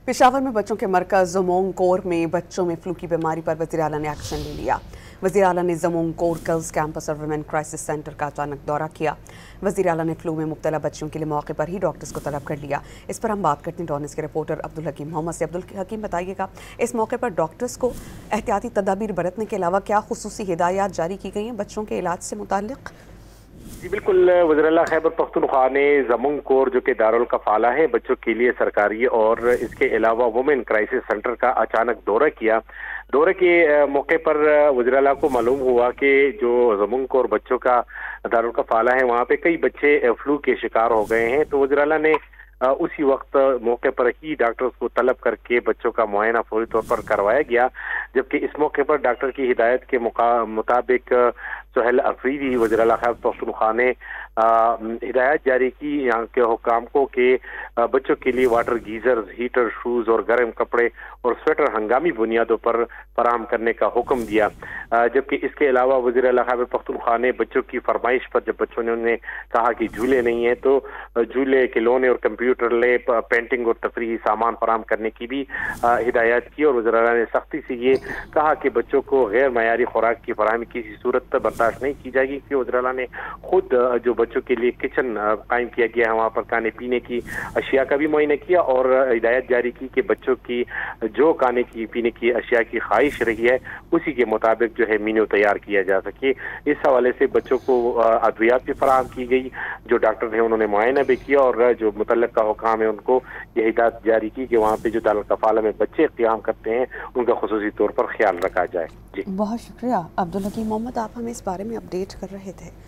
पेशावर में बच्चों के मरकज ज़मोंग कोर में बच्चों में फ्लू की बीमारी पर वज़ीर आला ने एक्शन ले लिया। वज़ीर आला ने ज़मोंग कोर गर्ल्स कैंपस और वुमेन क्राइसिस सेंटर का अचानक दौरा किया। वज़ीर आला ने फ्लू में मुब्तला बच्चियों के लिए मौके पर ही डॉक्टर्स को तलब कर लिया। इस पर हम बात करते हैं डॉनिस के रिपोर्टर अब्दुल हकीम मोहम्मद से। अब्दुल हकीम, बताइएगा इस मौके पर डॉक्टर्स को एहतियाती तदाबीर बरतने के अलावा क्या खुसूसी हिदायत जारी की गई हैं बच्चों के इलाज से मुताल्लिक़? जी बिल्कुल, वज़ीर-ए-आला खैबर पख्तूनख्वा ने ज़मोंग कोर जो कि दारुल कफ़ाला है बच्चों के लिए सरकारी और इसके अलावा वुमेन क्राइसिस सेंटर का अचानक दौरा किया। दौरे के मौके पर वज़ीर-ए-आला को मालूम हुआ कि जो ज़मोंग कोर बच्चों का दारुल कफ़ाला है वहाँ पे कई बच्चे फ्लू के शिकार हो गए हैं। तो वज़ीर-ए-आला ने उसी वक्त मौके पर ही डॉक्टर्स को तलब करके बच्चों का मुआयना फौरी तौर पर करवाया गया, जबकि इस मौके पर डॉक्टर की हिदायत के मुताबिक सुहेल अफरीदी वज़ीर-ए-आला खैबर पख्तूनख्वा ने हिदायत जारी की यहाँ के हुक्काम को कि बच्चों के लिए वाटर गीजर्स, हीटर, शूज़ और गर्म कपड़े और स्वेटर हंगामी बुनियादों पर फराहम करने का हुक्म दिया। जबकि इसके अलावा वज़ीर-ए-आला खैबर पख्तूनख्वा ने बच्चों की फरमाइश पर जब बच्चों ने कहा कि झूले नहीं है तो झूले, खिलौने और कंप्यूटर लैब, पेंटिंग और तफरीही सामान फराहम करने की भी हिदायत की। और वज़ीर-ए-आला ने सख्ती से ये कहा कि बच्चों को गैर मयारी खुराक की फराहमी किसी सूरत बर्दाश्त नहीं की जाएगी। कि वज़ीर-ए-आला ने खुद जो बच्चों के लिए किचन कायम किया गया है वहाँ पर खाने पीने की अशिया का भी मुआयना किया और हिदायत जारी की कि बच्चों की जो खाने की पीने की अशिया की ख्वाहिश रही है उसी के मुताबिक जो है मीनू तैयार किया जा सके। इस हवाले से बच्चों को अद्वियात भी फराहम की गई, जो डॉक्टर ने उन्होंने मुआयना भी किया और जो मुतल्लिका हुकाम है उनको ये हिदायत जारी की कि वहाँ पे जो दारुल कफ़ाला में बच्चे क़याम करते हैं उनका खुसूसी तौर पर ख्याल रखा जाए। जी बहुत शुक्रिया अब्दुल हकीम मोहम्मद, आप हमें इस बारे में अपडेट कर रहे थे।